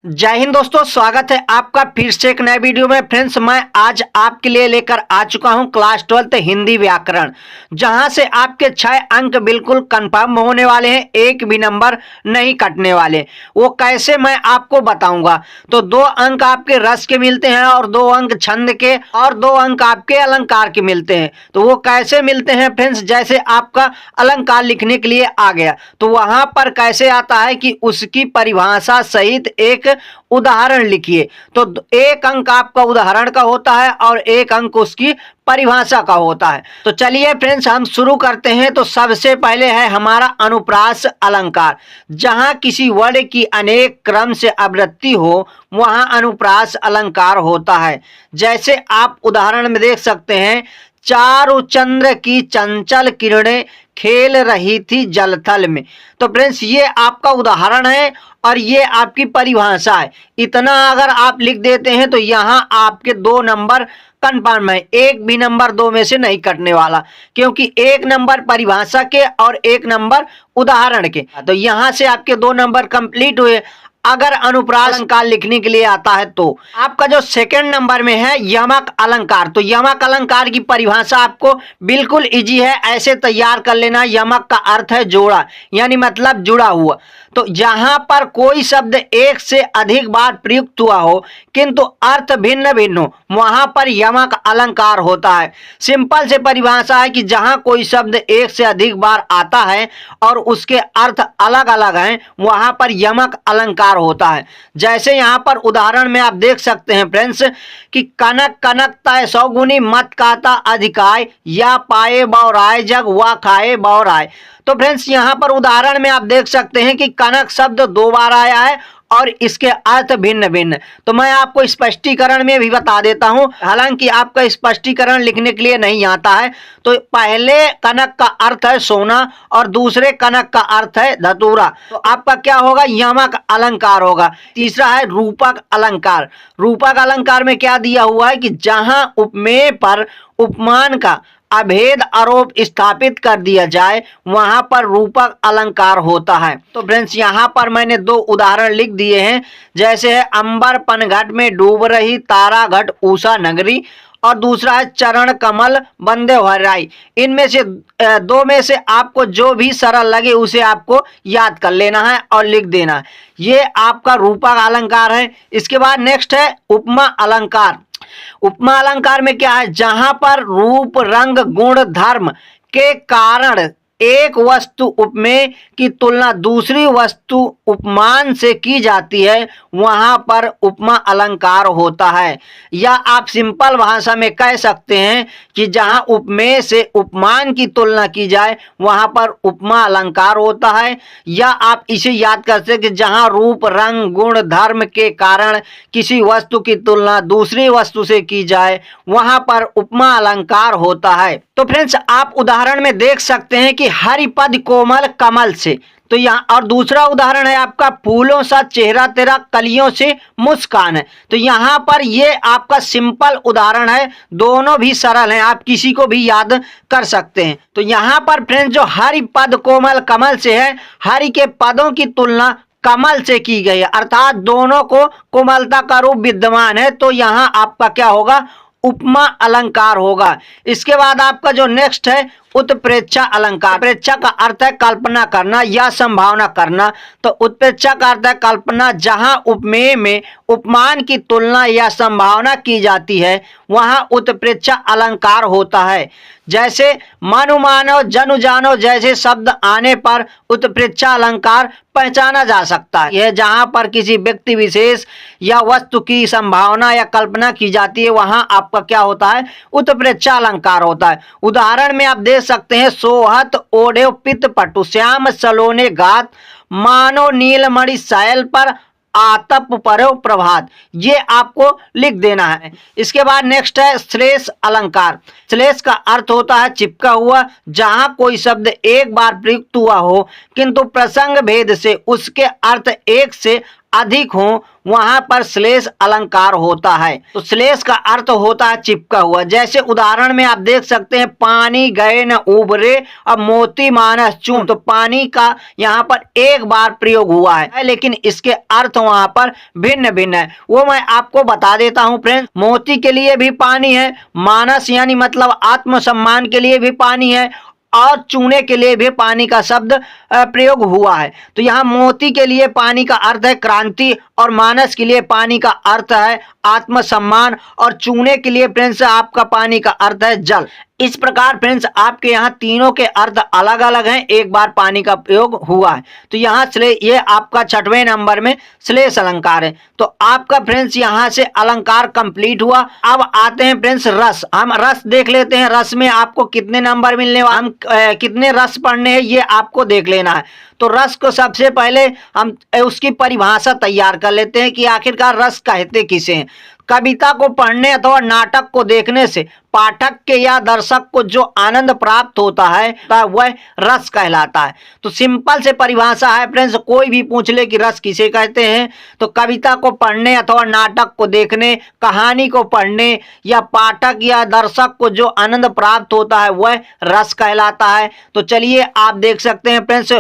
जय हिंद दोस्तों, स्वागत है आपका फिर से एक नए वीडियो में। फ्रेंड्स, मैं आज आपके लिए लेकर आ चुका हूं क्लास 12 हिंदी व्याकरण, जहां से आपके 6 अंक बिल्कुल कंफर्म होने वाले हैं, एक भी नंबर नहीं कटने वाले। वो कैसे मैं आपको बताऊंगा। तो 2 अंक आपके रस के मिलते हैं और 2 अंक छंद के और 2 अंक आपके अलंकार के मिलते हैं। तो वो कैसे मिलते हैं फ्रेंड्स, जैसे आपका अलंकार लिखने के लिए आ गया तो वहां पर कैसे आता है कि उसकी परिभाषा सहित एक उदाहरण लिखिए। तो 1 अंक आपका उदाहरण का होता है और 1 अंक उसकी परिभाषा का होता है। तो चलिए फ्रेंड्स, हम शुरू करते हैं। तो सबसे पहले है हमारा अनुप्रास अलंकार। जहां किसी वर्ण की अनेक क्रम से आवृत्ति हो वहां अनुप्रास अलंकार होता है। जैसे आप उदाहरण में देख सकते हैं, चारु चंद्र की चंचल किरणें खेल रही थी जलथल में। तो फ्रेंड्स, ये आपका उदाहरण है और ये आपकी परिभाषा है। इतना अगर आप लिख देते हैं तो यहाँ आपके 2 नंबर कन्फर्म है, एक भी नंबर 2 में से नहीं कटने वाला, क्योंकि 1 नंबर परिभाषा के और 1 नंबर उदाहरण के। तो यहाँ से आपके 2 नंबर कंप्लीट हुए। अगर अनुप्रास अलंकार लिखने के लिए आता है तो आपका जो सेकंड नंबर में है यमक अलंकार। तो यमक अलंकार की परिभाषा आपको बिल्कुल इजी है, ऐसे तैयार कर लेना। यमक का अर्थ है जोड़ा, यानी मतलब जुड़ा हुआ। तो जहां पर कोई शब्द एक से अधिक बार प्रयुक्त हुआ हो किंतु अर्थ भिन्न भिन्न हो वहां पर यमक अलंकार होता है। सिंपल से परिभाषा है कि जहां कोई शब्द एक से अधिक बार आता है और उसके अर्थ अलग अलग हैं वहां पर यमक अलंकार होता है। जैसे यहाँ पर उदाहरण में आप देख सकते हैं फ्रेंड्स कि कनक कनकता सौगुनी मत काता अधिकाय या पाए बौराय जग वा खाए बौराय। तो फ्रेंड्स, यहाँ पर उदाहरण में आप देख सकते हैं कि कनक शब्द 2 बार आया है और इसके अर्थ भिन्न भिन्न। तो मैं आपको स्पष्टीकरण में भी बता देता हूं, हालांकि आपका स्पष्टीकरण लिखने के लिए नहीं आता है। तो पहले कनक का अर्थ है सोना और दूसरे कनक का अर्थ है धतूरा। तो आपका क्या होगा, यमक अलंकार होगा। तीसरा है रूपक अलंकार। रूपक अलंकार में क्या दिया हुआ है कि जहां उपमेय पर उपमान का अभेद आरोप स्थापित कर दिया जाए वहां पर रूपक अलंकार होता है। तो फ्रेंड्स, यहाँ पर मैंने 2 उदाहरण लिख दिए हैं। जैसे है अंबर पनघट में डूब रही तारा घट उषा नगरी, और दूसरा है चरण कमल बंदे हराई। इनमें से 2 में से आपको जो भी सरल लगे उसे आपको याद कर लेना है और लिख देना है। ये आपका रूपक अलंकार है। इसके बाद नेक्स्ट है उपमा अलंकार। उपमा अलंकार में क्या है, जहां पर रूप रंग गुण धर्म के कारण एक वस्तु उपमेय की तुलना दूसरी वस्तु उपमान से की जाती है वहां पर उपमा अलंकार होता है। या आप सिंपल भाषा में कह सकते हैं कि जहां उपमेय से उपमान की तुलना की जाए वहां पर उपमा अलंकार होता है। या आप इसे याद कर सकते हैं कि जहां रूप रंग गुण धर्म के कारण किसी वस्तु की तुलना दूसरी वस्तु से की जाए वहां पर उपमा अलंकार होता है। तो फ्रेंड्स, आप उदाहरण में देख सकते हैं कि हरिपद कोमल कमल से। तो यहाँ और दूसरा उदाहरण है आपका फूलों सा चेहरा तेरा कलियों से मुस्कान है। तो यहाँ पर ये आपका सिंपल उदाहरण है, दोनों भी सरल हैं, आप किसी को भी याद कर सकते हैं। तो यहाँ पर फ्रेंड्स, जो हरिपद कोमल कमल से है, हरि के पदों की तुलना कमल से की गई है, अर्थात दोनों को कोमलता का रूप विद्यमान है। तो यहाँ आपका क्या होगा, उपमा अलंकार होगा। इसके बाद आपका जो नेक्स्ट है उत्प्रेक्षा अलंकार। उत्प्रेक्षा का अर्थ है कल्पना करना या संभावना करना। तो उत्प्रेक्षा का अर्थ है कल्पना, जहां उपमेय में उपमान की तुलना या संभावना की जाती है वहां उत्प्रेक्षा अलंकार होता है। जैसे मनु मानो जनु जानो जैसे शब्द आने पर उत्प्रेक्षा अलंकार पहचाना जा सकता है। यह जहां पर किसी व्यक्ति विशेष या वस्तु की संभावना या कल्पना की जाती है वहां आपका क्या होता है, उत्प्रेक्षा अलंकार होता है। उदाहरण में आप देख सकते हैं, सोहत ओढ़े पित पटु श्याम सलोने गात मानो नीलमणि सायल पर आतप परो प्रभात। ये आपको लिख देना है। इसके बाद नेक्स्ट है श्लेष अलंकार। श्लेष का अर्थ होता है चिपका हुआ, जहां कोई शब्द एक बार प्रयुक्त हुआ हो किंतु प्रसंग भेद से उसके अर्थ एक से अधिक हो वहां पर श्लेष अलंकार होता है। तो श्लेष का अर्थ होता है चिपका हुआ। जैसे उदाहरण में आप देख सकते हैं, पानी गए न उबरे अब मोती मानस चून। तो पानी का यहाँ पर एक बार प्रयोग हुआ है, लेकिन इसके अर्थ वहां पर भिन्न भिन्न है। वो मैं आपको बता देता हूं फ्रेंड्स। मोती के लिए भी पानी है, मानस यानी मतलब आत्मसम्मान के लिए भी पानी है, और चूने के लिए भी पानी का शब्द प्रयोग हुआ है। तो यहाँ मोती के लिए पानी का अर्थ है क्रांति, और मानस के लिए पानी का अर्थ है आत्मसम्मान, और चूने के लिए फ्रेंड्स आपका पानी का अर्थ है जल। इस प्रकार फ्रेंड्स आपके यहाँ तीनों के अर्थ अलग अलग हैं, एक बार पानी का प्रयोग हुआ है। तो यहाँ ये आपका 6वें नंबर में श्लेष अलंकार है। तो आपका फ्रेंड्स यहाँ से अलंकार कंप्लीट हुआ। अब आते हैं फ्रेंड्स रस। हम रस देख लेते हैं, रस में आपको कितने नंबर मिलने वाले, हम कितने रस पढ़ने हैं ये आपको देख लेना है। तो रस को सबसे पहले हम उसकी परिभाषा तैयार कर लेते हैं कि आखिरकार रस कहते किसे हैं। कविता को पढ़ने अथवा नाटक को देखने से पाठक के या दर्शक को जो आनंद प्राप्त होता है वह रस कहलाता है। तो सिंपल से परिभाषा है फ्रेंड्स, कोई भी पूछ ले कि रस किसे कहते हैं, तो कविता को पढ़ने अथवा नाटक को देखने, कहानी को पढ़ने या पाठक या दर्शक को जो आनंद प्राप्त होता है वह रस कहलाता है। तो चलिए आप देख सकते हैं फ्रेंड्स,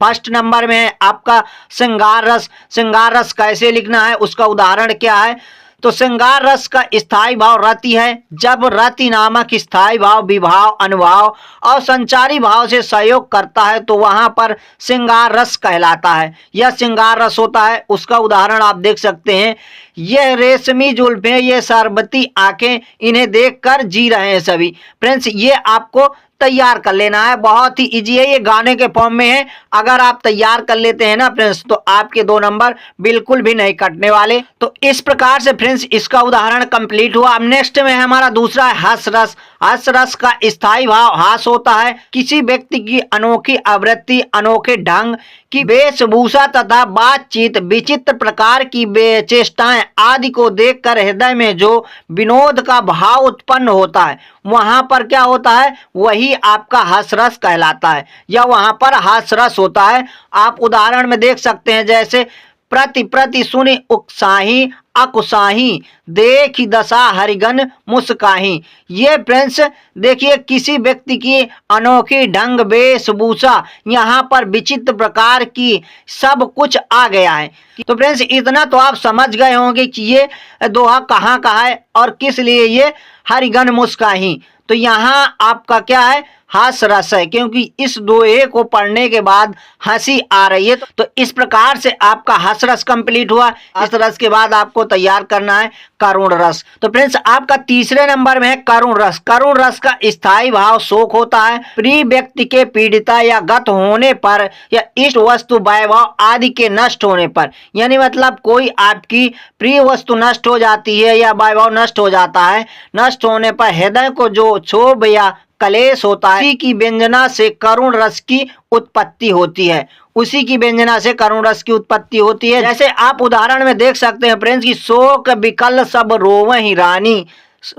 फर्स्ट नंबर में है आपका श्रृंगार रस। श्रृंगार रस कैसे लिखना है, उसका उदाहरण क्या है। तो श्रृंगार रस का स्थायी भाव रति है। जब रति नामक स्थायी भाव विभाव, अनुभाव और संचारी भाव से सहयोग करता है तो वहां पर श्रृंगार रस कहलाता है। यह श्रृंगार रस होता है। उसका उदाहरण आप देख सकते हैं, यह रेशमी जुल्फें, ये शरबती आंखें, इन्हें देखकर जी रहे हैं सभी। फ्रेंड्स ये आपको तैयार कर लेना है, बहुत ही इजी है, ये गाने के फॉर्म में है। अगर आप तैयार कर लेते हैं ना फ्रेंड्स तो आपके 2 नंबर बिल्कुल भी नहीं कटने वाले। तो इस प्रकार से फ्रेंड्स इसका उदाहरण कंप्लीट हुआ। अब नेक्स्ट में हमारा दूसरा है हस रस। हस रस का स्थायी भाव हास होता है। किसी व्यक्ति की अनोखी आवृत्ति, अनोखे ढंग की वेशभूषा तथा बातचीत, विचित्र प्रकार की चेष्टाएं आदि को देखकर हृदय में जो विनोद का भाव उत्पन्न होता है वहां पर क्या होता है, वही आपका हास्यरस कहलाता है, या वहां पर हास्यरस होता है। आप उदाहरण में देख सकते हैं, जैसे प्रति प्रति सुनि उकसाही अकुसाही, देखी दशा हरिगन मुस्काही। ये फ्रेंड्स देखिए, किसी व्यक्ति की अनोखी ढंग वेशभूषा, यहाँ पर विचित्र प्रकार की सब कुछ आ गया है। तो फ्रेंड्स इतना तो आप समझ गए होंगे कि ये दोहा कहाँ का है और किस लिए ये हरिगन मुस्काही। तो यहाँ आपका क्या है, हास रस है, क्योंकि इस दोहे को पढ़ने के बाद हंसी आ रही है। तो इस प्रकार से आपका हास रस कंप्लीट हुआ। इस रस के बाद आपको तैयार करना है करुण रस। तो फ्रेंड्स आपका तीसरे नंबर में है करुण रस। करुण रस का स्थायी भाव शोक होता है। प्रिय व्यक्ति के पीड़िता या गत होने पर या इष्ट वस्तु वैभव आदि के नष्ट होने पर, यानी मतलब कोई आपकी प्रिय वस्तु नष्ट हो जाती है या वैभव नष्ट हो जाता है, नष्ट होने पर हृदय को जो क्षोभ या कलेश होता है, उसी की व्यंजना से करुण रस की उत्पत्ति होती है। उसी की व्यंजना से करुण रस की उत्पत्ति होती है। जैसे आप उदाहरण में देख सकते हैं फ्रेंड्स की शोक विकल सब रोवहि रानी,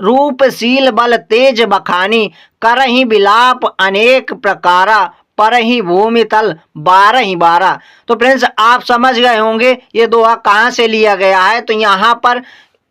रूपशील बल तेज बखानी, करहि विलाप अनेक प्रकारा, परहि भूमि तल 12 तो फ्रेंड्स आप समझ गए होंगे ये दोहा कहाँ से लिया गया है। तो यहाँ पर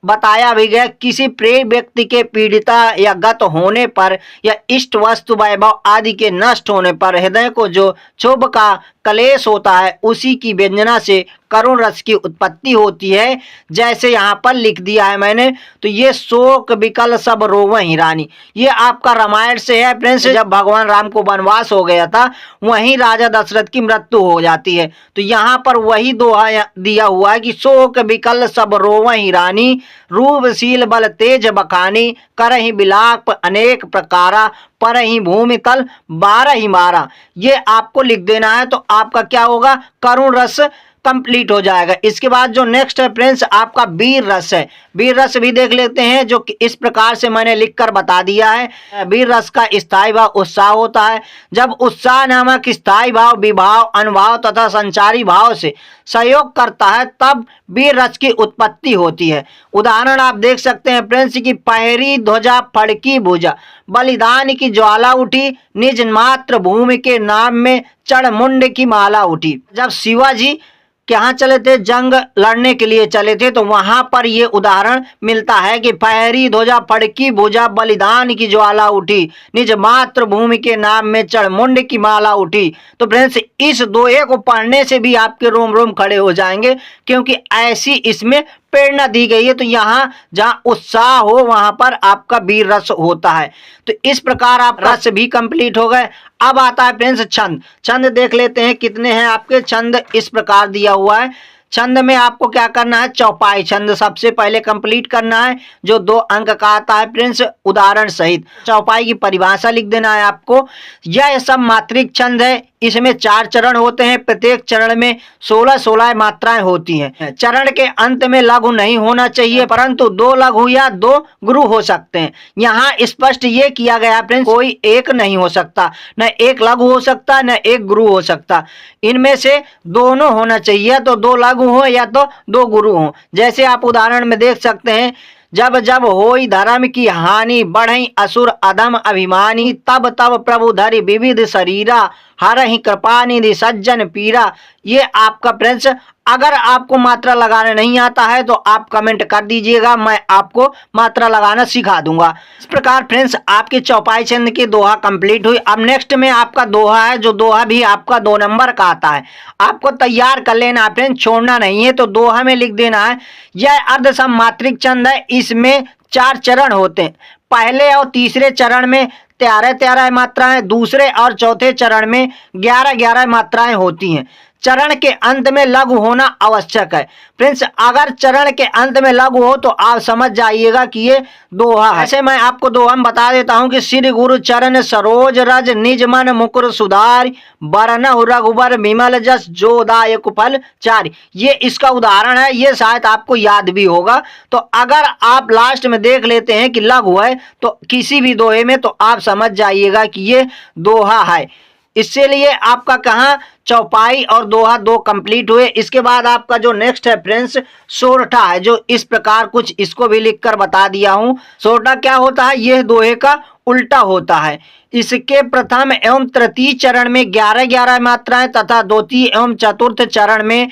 बताया भी गया, किसी प्रिय व्यक्ति के पीड़िता या गत होने पर या इष्ट वस्तु वैभव आदि के नष्ट होने पर हृदय को जो क्षोभ का कलेश होता है, उसी की व्यंजना से करुण रस की उत्पत्ति होती है। जैसे यहाँ पर लिख दिया है मैंने, तो ये शोक विकल सब रोवहि रानी, ये आपका रामायण से है फ्रेंड्स। जब भगवान राम को वनवास हो गया था, वहीं राजा दशरथ की मृत्यु हो जाती है। तो यहाँ पर वही दोहा दिया हुआ है कि शोक विकल सब रोवहि रानी, रूपशील बल तेज बखानी, करहि विलाप अनेक प्रकारा, परहि भूमि तल 12 ये आपको लिख देना है। तो आपका क्या होगा, करुण रस कंप्लीट हो जाएगा। इसके बाद जो नेक्स्ट है फ्रेंड्स आपका वीर रस है। वीर रस भी देख लेते हैं, जो कि इस प्रकार से मैंने लिखकर बता दिया है। वीर रस का स्थायी भाव उत्साह होता है। जब उत्साह नामक स्थायी भाव विभाव, अनुभाव तथा संचारी भाव से सहयोग करता है तब वीर रस की उत्पत्ति होती है। उदाहरण आप देख सकते हैं फ्रेंड्स की पहरी ध्वजा फड़की भुजा, बलिदान की ज्वाला उठी, निज मात्र भूमि के नाम में चढ़ मुंड की माला उठी। जब शिवाजी कहाँ चले थे, जंग लड़ने के लिए चले थे। तो वहां पर ये उदाहरण मिलता है कि फहरी ध्वजा फड़की भुजा बलिदान की ज्वाला उठी, निज मातृभूमि के नाम में चढ़मुंड की माला उठी। तो फ्रेंड्स इस दोहे को पढ़ने से भी आपके रोम रोम खड़े हो जाएंगे, क्योंकि ऐसी इसमें प्रेरणा दी गई है। तो यहाँ जहाँ उत्साह हो वहां पर आपका वीर रस होता है। तो इस प्रकार आप रस भी कंप्लीट हो गए। अब आता है फ्रेंड्स छंद। छंद देख लेते हैं कितने हैं आपके। छंद इस प्रकार दिया हुआ है। छंद में आपको क्या करना है, चौपाई छंद सबसे पहले कंप्लीट करना है, जो 2 अंक का आता है फ्रेंड्स उदाहरण सहित। चौपाई की परिभाषा लिख देना है आपको। यह सब मात्रिक छंद है। इसमें 4 चरण होते हैं। प्रत्येक चरण में 16-16 मात्राएं होती हैं। चरण के अंत में लघु नहीं होना चाहिए, परंतु 2 लघु या 2 गुरु हो सकते हैं। यहाँ स्पष्ट ये किया गया फ्रेंड्स, कोई एक नहीं हो सकता, न एक लघु हो सकता न एक गुरु हो सकता। इनमें से दोनों होना चाहिए, तो 2 लघु हो या तो 2 गुरु हो। जैसे आप उदाहरण में देख सकते हैं, जब जब होई धर्म की हानि, बढ़ई असुर अधम अभिमानी, तब तब प्रभु धरि विविध शरीरा, हरहि कृपा निधि सज्जन पीरा। ये आपका फ्रेंड्स, अगर आपको मात्रा लगाना नहीं आता है तो आप कमेंट कर दीजिएगा, मैं आपको मात्रा लगाना सिखा दूंगा। इस प्रकार फ्रेंड्स आपके चौपाई छंद की दोहा कंप्लीट हुई। अब नेक्स्ट में आपका दोहा है, जो दोहा भी आपका 2 नंबर का आता है। आपको तैयार कर लेना फ्रेंड्स, छोड़ना नहीं है। तो दोहा में लिख देना है, यह अर्ध सममात्रिक छंद है। इसमें 4 चरण होते हैं। पहले और तीसरे चरण में 13-13 मात्राएं, दूसरे और चौथे चरण में 11-11 मात्राएं होती हैं। चरण के अंत में लघु होना आवश्यक है। फ्रेंड्स अगर चरण के अंत में लघु हो तो आप समझ जाइएगा कि ये दोहा है। ऐसे मैं आपको दोहा में बता देता हूं कि श्री गुरु चरण सरोज रज, निज मन मुकुर सुधार, बरनहु रघुबर विमल जस, जो दायक फल चारि। ये इसका उदाहरण है। ये शायद आपको याद भी होगा। तो अगर आप लास्ट में देख लेते हैं कि लघु है तो किसी भी दोहे में, तो आप समझ जाइएगा कि ये दोहा है। इससे लिए आपका कहाँ चौपाई और दोहा 2 कंप्लीट हुए। इसके बाद आपका जो नेक्स्ट है फ्रेंड्स सोरठा है, जो इस प्रकार कुछ इसको भी लिखकर बता दिया हूं। सोरठा क्या होता है, यह दोहे का उल्टा होता है। इसके प्रथम एवं तृतीय चरण में 11-11 मात्राएं तथा द्वितीय एवं चतुर्थ चरण में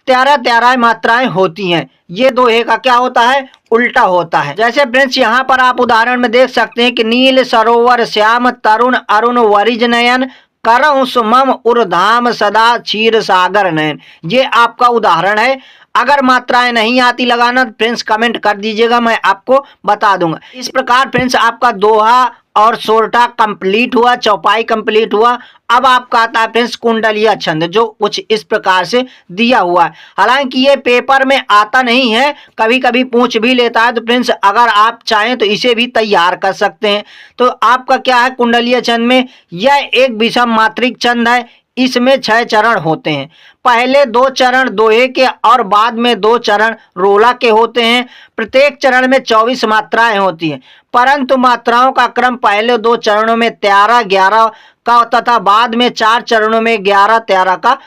13-13 मात्राएं होती हैं। ये दोहे का क्या होता है, उल्टा होता है। जैसे फ्रेंड्स यहाँ पर आप उदाहरण में देख सकते हैं कि नील सरोवर श्याम तरुण अरुण वरिज नयन, करऊं सुमम उर्धाम सदा क्षीर सागर नयन। ये आपका उदाहरण है। अगर मात्राएं नहीं आती लगाना फ्रेंड्स कमेंट कर दीजिएगा, मैं आपको बता दूंगा। इस प्रकार फ्रेंड्स आपका दोहा और सोरठा कंप्लीट हुआ, चौपाई कंप्लीट हुआ। अब आपका आता है फ्रेंड्स कुंडलिया छंद, जो कुछ इस प्रकार से दिया हुआ है। हालांकि ये पेपर में आता नहीं है, कभी कभी पूछ भी लेता है। तो फ्रेंड्स अगर आप चाहें तो इसे भी तैयार कर सकते हैं। तो आपका क्या है कुंडलिया छंद में, यह एक विषम मात्रिक छंद है। इसमें 6 चरण होते हैं। पहले 2 चरण दोहे के और बाद में 2 चरण रोला के होते हैं। प्रत्येक चरण में 24 मात्राएं होती हैं, परंतु मात्राओं का क्रम पहले 2 चरणों में 13-11 का तथा बाद में 4 चरणों में 11-13 का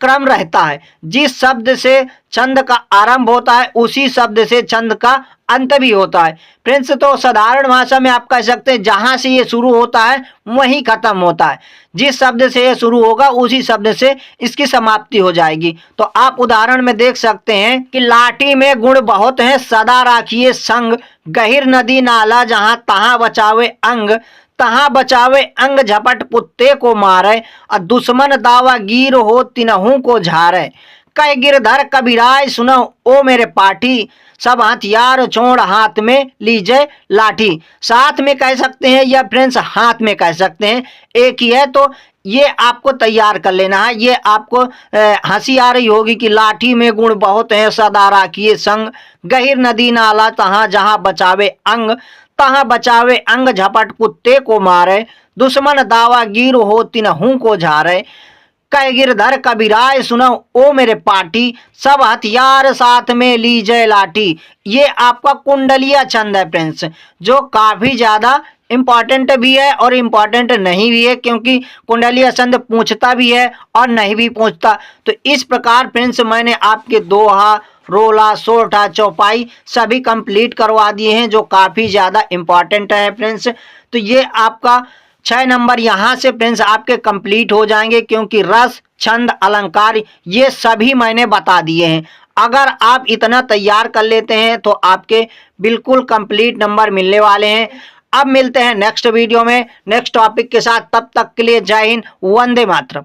क्रम रहता है। जिस शब्द से छंद का आरंभ होता है उसी शब्द से छंद का अंत भी होता है। फ्रेंड्स तो साधारण भाषा में आप कह सकते हैं, जहां से ये शुरू होता है वहीं खत्म होता है। जिस शब्द से ये शुरू होगा उसी शब्द से इसकी समाप्ति हो जाएगी। तो आप उदाहरण में देख सकते हैं कि लाठी में गुण बहुत है, सदा राखिए संग, गहिर नदी नाला जहां तहां बचावे अंग, तहां बचावे अंग झपट पुत्ते को मारे, और दुश्मन दावा गिर हो तिनहू को झारे, कह गिरधर कबीराय सुनो ओ मेरे पाठी, सब हथियार छोड़ हाथ में लीजिए लाठी। साथ में कह सकते हैं या फ्रेंड्स हाथ में कह सकते हैं, एक ही है। तो ये आपको तैयार कर लेना है। ये आपको हंसी आ रही होगी कि लाठी में गुण बहुत है, सदा राखिए संग, गहिर नदी नाला तहां जहां बचावे अंग, तहां बचावे अंग झपट कुत्ते को मारे, दुश्मन दावा गिर हो तिनहू को झारे, कह गिरधर कबीराय सुनो ओ मेरे पाठी, सब हथियार साथ में लीजिए लाठी। ये आपका कुंडलिया छंद है फ्रेंड्स, जो काफी ज्यादा इम्पॉर्टेंट भी है और इम्पॉर्टेंट नहीं भी है, क्योंकि कुंडलिया छंद पूछता भी है और नहीं भी पूछता। तो इस प्रकार फ्रेंड्स मैंने आपके दोहा, रोला, सोरठा, चौपाई सभी कंप्लीट करवा दिए हैं, जो काफी ज्यादा इम्पॉर्टेंट है फ्रेंड्स। तो ये आपका 6 नंबर यहाँ से फ्रेंड्स आपके कंप्लीट हो जाएंगे, क्योंकि रस छंद, अलंकार, ये सभी मैंने बता दिए हैं। अगर आप इतना तैयार कर लेते हैं तो आपके बिल्कुल कंप्लीट नंबर मिलने वाले हैं। अब मिलते हैं नेक्स्ट वीडियो में नेक्स्ट टॉपिक के साथ। तब तक के लिए जय हिंद, वंदे मातरम।